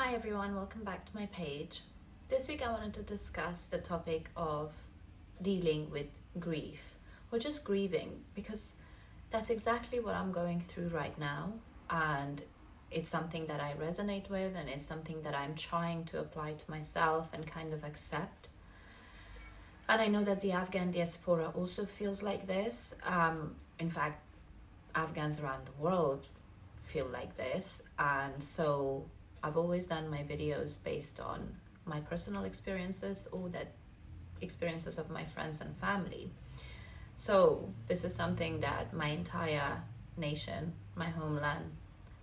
Hi everyone, welcome back to my page. This week I wanted to discuss the topic of dealing with grief or just grieving, because that's exactly what I'm going through right now, and it's something that I resonate with, and it's something that I'm trying to apply to myself and kind of accept. And I know that the Afghan diaspora also feels like this. In fact, Afghans around the world feel like this, and so I've always done my videos based on my personal experiences or that experiences of my friends and family. So this is something that my entire nation, my homeland,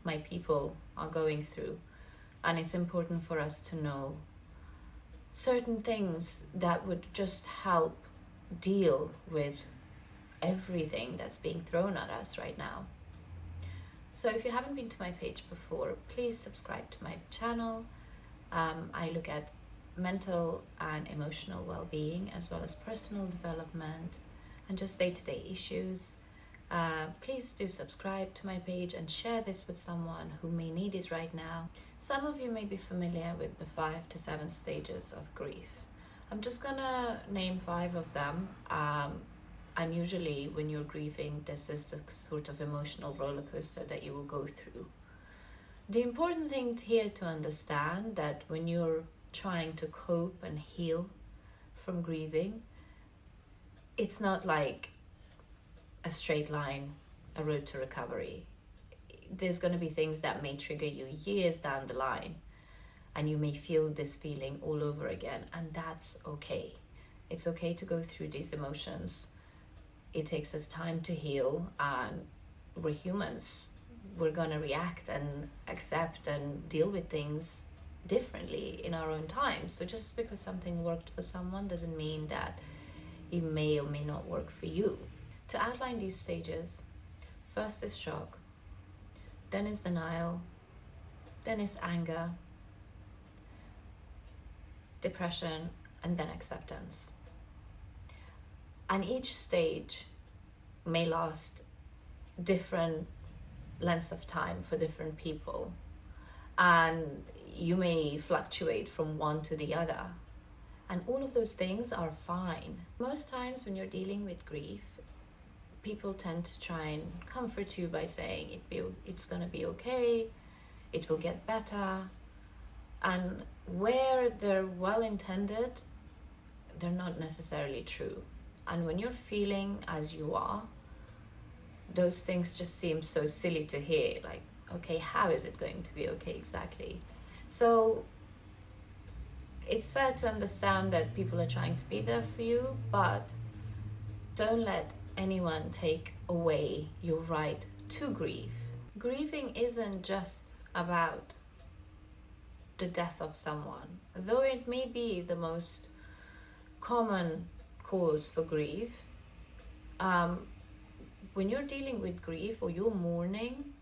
my people are going through, and it's important for us to know certain things that would just help deal with everything that's being thrown at us right now. So if you haven't been to my page before, please subscribe to my channel. I look at mental and emotional well-being, as well as personal development and just day-to-day issues. Please do subscribe to my page and share this with someone who may need it right now. Some of you may be familiar with the 5 to 7 stages of grief. I'm just gonna name 5 of them. And usually when you're grieving, this is the sort of emotional roller coaster that you will go through. The important thing here to understand that when you're trying to cope and heal from grieving, it's not like a straight line, a road to recovery. There's going to be things that may trigger you years down the line, and you may feel this feeling all over again, and that's okay. It's okay to go through these emotions. It takes us time to heal, and we're humans. We're gonna react and accept and deal with things differently in our own time. So just because something worked for someone doesn't mean that it may or may not work for you. To outline these stages, first is shock, then is denial, then is anger, depression, and then acceptance. And each stage may last different lengths of time for different people, and you may fluctuate from one to the other, and all of those things are fine. Most times when you're dealing with grief, people tend to try and comfort you by saying it's gonna be okay, it will get better, and where they're well intended, they're not necessarily true. And when you're feeling as you are, those things just seem so silly to hear. Like, okay, how is it going to be okay exactly? So it's fair to understand that people are trying to be there for you, but don't let anyone take away your right to grieve. Grieving isn't just about the death of someone, though it may be the most common cause for grief. When you're dealing with grief or you're mourning,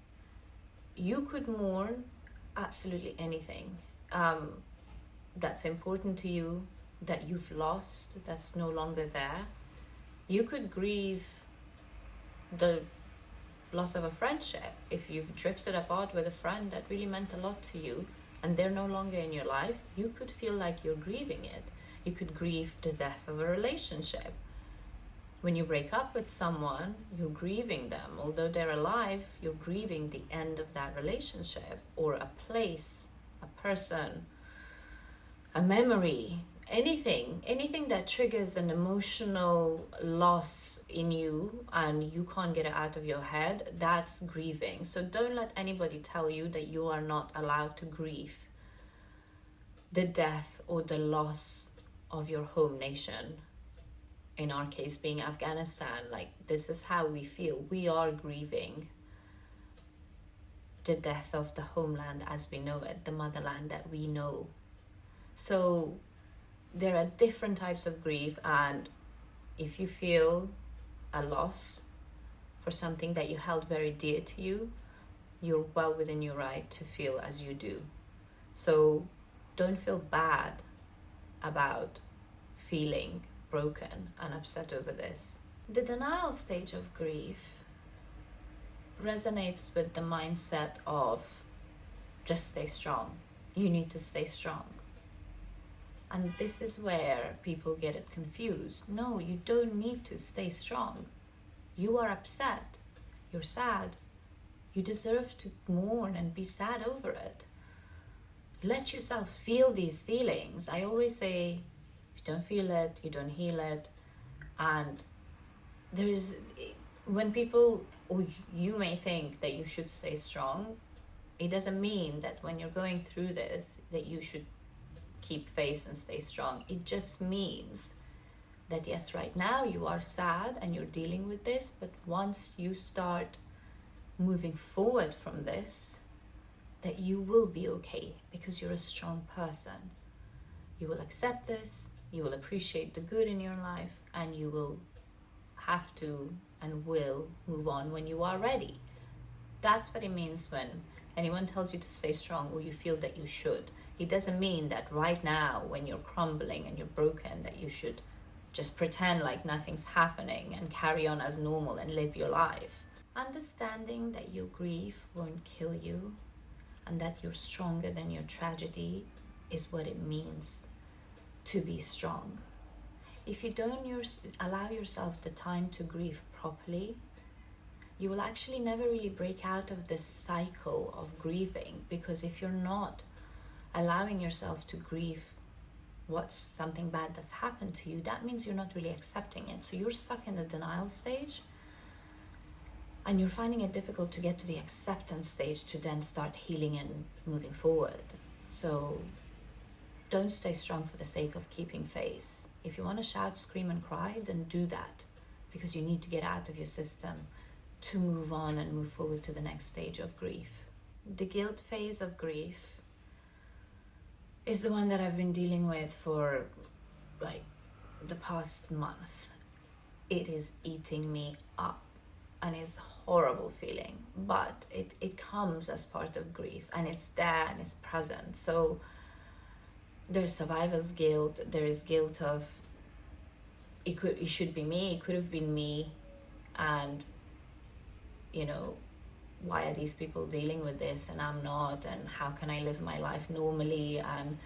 you could mourn absolutely anything that's important to you, that you've lost, that's no longer there. You could grieve the loss of a friendship. If you've drifted apart with a friend that really meant a lot to you and they're no longer in your life, you could feel like you're grieving it. You could grieve the death of a relationship. When you break up with someone, you're grieving them. Although they're alive, you're grieving the end of that relationship, or a place, a person, a memory, anything that triggers an emotional loss in you and you can't get it out of your head, that's grieving. So don't let anybody tell you that you are not allowed to grieve the death or the loss of your home nation. In our case being Afghanistan, like, this is how we feel. We are grieving the death of the homeland as we know it, the motherland that we know. So there are different types of grief, and if you feel a loss for something that you held very dear to you, you're well within your right to feel as you do. So don't feel bad about feeling broken and upset over this. The denial stage of grief resonates with the mindset of just stay strong. you need to stay strong. And this is where people get it confused. No, you don't need to stay strong. You are upset. You're sad. You deserve to mourn and be sad over it. Let yourself feel these feelings. I always say, if you don't feel it, you don't heal it. And there is, when people, or you may think that you should stay strong, it doesn't mean that when you're going through this, that you should keep face and stay strong. It just means that yes, right now you are sad and you're dealing with this, but once you start moving forward from this, that you will be okay because you're a strong person. You will accept this, you will appreciate the good in your life, and you will have to and will move on when you are ready. That's what it means when anyone tells you to stay strong or you feel that you should. It doesn't mean that right now when you're crumbling and you're broken that you should just pretend like nothing's happening and carry on as normal and live your life. Understanding that your grief won't kill you and that you're stronger than your tragedy is what it means to be strong. If you don't allow yourself the time to grieve properly, you will actually never really break out of this cycle of grieving, because if you're not allowing yourself to grieve what's something bad that's happened to you, that means you're not really accepting it. So you're stuck in the denial stage and you're finding it difficult to get to the acceptance stage to then start healing and moving forward. So don't stay strong for the sake of keeping face. If you want to shout, scream and cry, then do that, because you need to get out of your system to move on and move forward to the next stage of grief. The guilt phase of grief is the one that I've been dealing with for like the past month. It is eating me up and it's a horrible feeling, but it comes as part of grief and it's there and it's present. So there's survivor's guilt, there is guilt of it should be me, it could have been me, and you know, why are these people dealing with this and I'm not, and how can I live my life normally and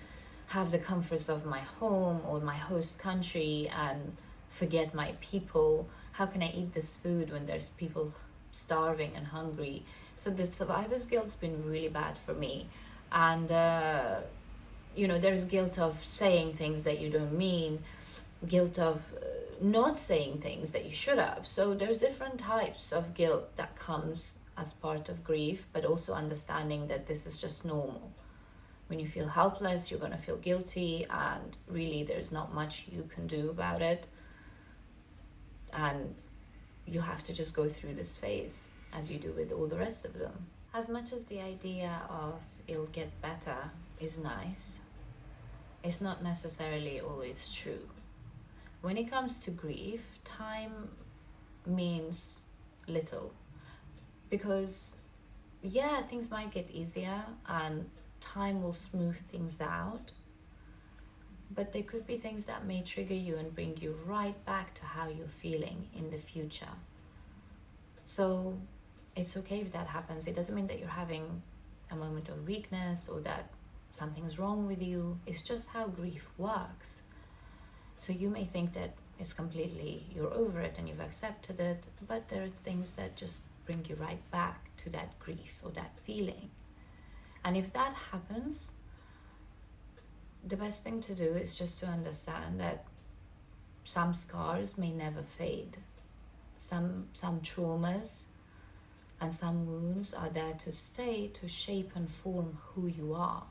have the comforts of my home or my host country and forget my people? How can I eat this food when there's people starving and hungry? So the survivor's guilt's been really bad for me. And you know, there's guilt of saying things that you don't mean, guilt of not saying things that you should have. So there's different types of guilt that comes as part of grief, but also understanding that this is just normal. When you feel helpless, you're going to feel guilty, and really there's not much you can do about it. And you have to just go through this phase as you do with all the rest of them. As much as the idea of it'll get better is nice, it's not necessarily always true. When it comes to grief, time means little. Because, yeah, things might get easier and time will smooth things out. But there could be things that may trigger you and bring you right back to how you're feeling in the future. So it's okay if that happens. It doesn't mean that you're having a moment of weakness or that something's wrong with you. It's just how grief works. So you may think that it's completely, you're over it and you've accepted it, but there are things that just bring you right back to that grief or that feeling. And if that happens, the best thing to do is just to understand that some scars may never fade. Some traumas and some wounds are there to stay, to shape and form who you are.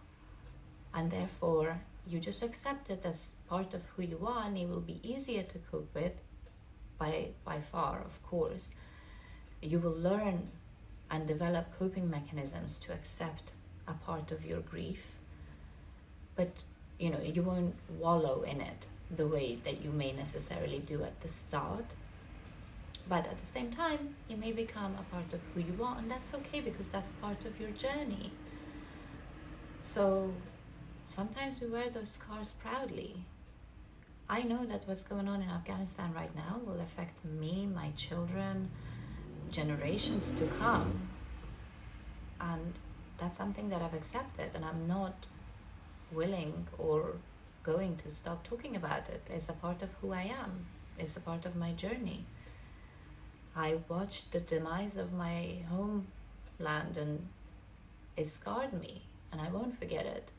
And therefore, you just accept it as part of who you are, and it will be easier to cope with by far, of course. You will learn and develop coping mechanisms to accept a part of your grief, but you know, you won't wallow in it the way that you may necessarily do at the start. But at the same time, it may become a part of who you are, and that's okay because that's part of your journey. So sometimes we wear those scars proudly. I know that what's going on in Afghanistan right now will affect me, my children, generations to come. And that's something that I've accepted, and I'm not willing or going to stop talking about it. It's a part of who I am. It's a part of my journey. I watched the demise of my homeland and it scarred me, and I won't forget it.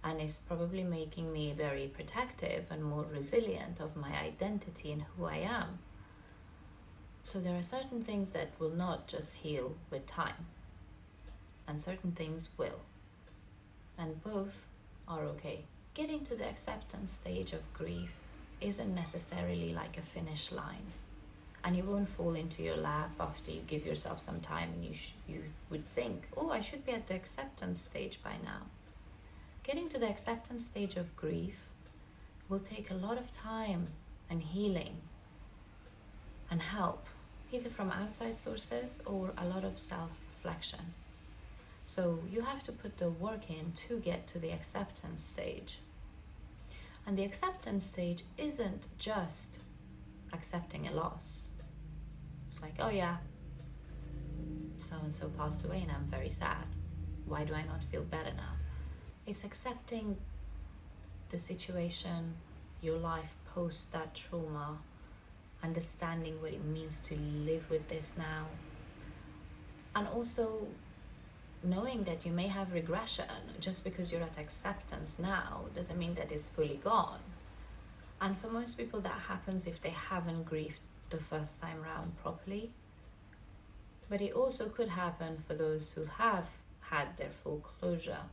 And it's probably making me very protective and more resilient of my identity and who I am. So there are certain things that will not just heal with time, and certain things will. And both are okay. Getting to the acceptance stage of grief isn't necessarily like a finish line. And you won't fall into your lap after you give yourself some time and you would think, oh, I should be at the acceptance stage by now. Getting to the acceptance stage of grief will take a lot of time and healing and help, either from outside sources or a lot of self-reflection. So you have to put the work in to get to the acceptance stage. And the acceptance stage isn't just accepting a loss. It's like, oh yeah, so-and-so passed away and I'm very sad. Why do I not feel better now? It's accepting the situation, your life post that trauma, understanding what it means to live with this now, and also knowing that you may have regression. Just because you're at acceptance now doesn't mean that it's fully gone. And for most people that happens if they haven't grieved the first time round properly. But it also could happen for those who have had their full closure.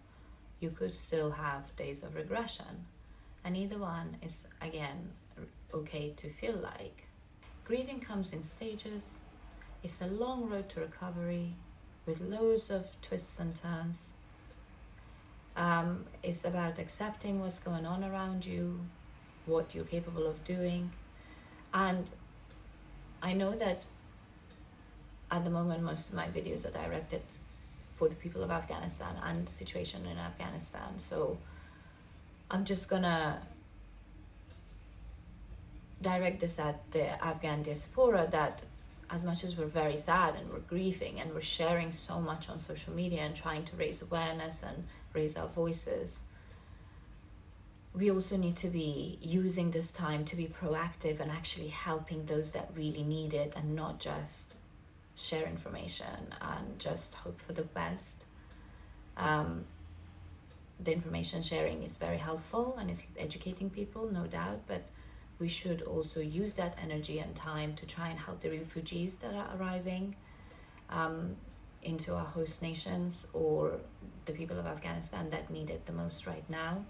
You could still have days of regression. And either one is, again, okay to feel like. Grieving comes in stages. It's a long road to recovery with loads of twists and turns. It's about accepting what's going on around you, what you're capable of doing. And I know that at the moment most of my videos are directed for the people of Afghanistan and the situation in Afghanistan. So I'm just gonna direct this at the Afghan diaspora, that as much as we're very sad and we're grieving and we're sharing so much on social media and trying to raise awareness and raise our voices, we also need to be using this time to be proactive and actually helping those that really need it, and not just share information and just hope for the best. The information sharing is very helpful and it's educating people, no doubt, but we should also use that energy and time to try and help the refugees that are arriving into our host nations, or the people of Afghanistan that need it the most right now.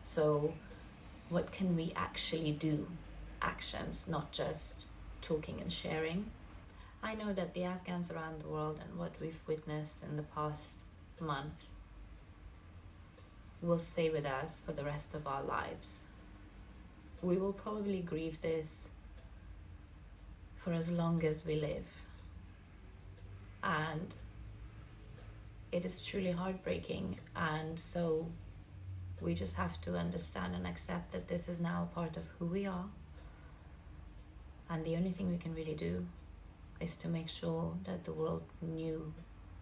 So what can we actually do? Actions, not just talking and sharing. I know that the Afghans around the world and what we've witnessed in the past month will stay with us for the rest of our lives. We will probably grieve this for as long as we live. And it is truly heartbreaking. And so we just have to understand and accept that this is now a part of who we are. And the only thing we can really do is to make sure that the world knew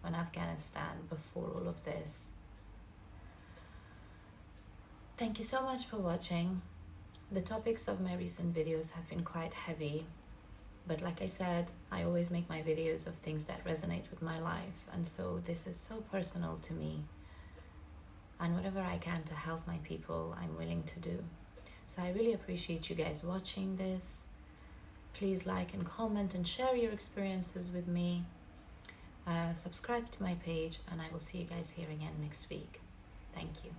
on Afghanistan before all of this. Thank you so much for watching. The topics of my recent videos have been quite heavy, but like I said, I always make my videos of things that resonate with my life, and so this is so personal to me, and whatever I can to help my people, I'm willing to do. So I really appreciate you guys watching this. Please like and comment and share your experiences with me. Subscribe to my page, and I will see you guys here again next week. Thank you.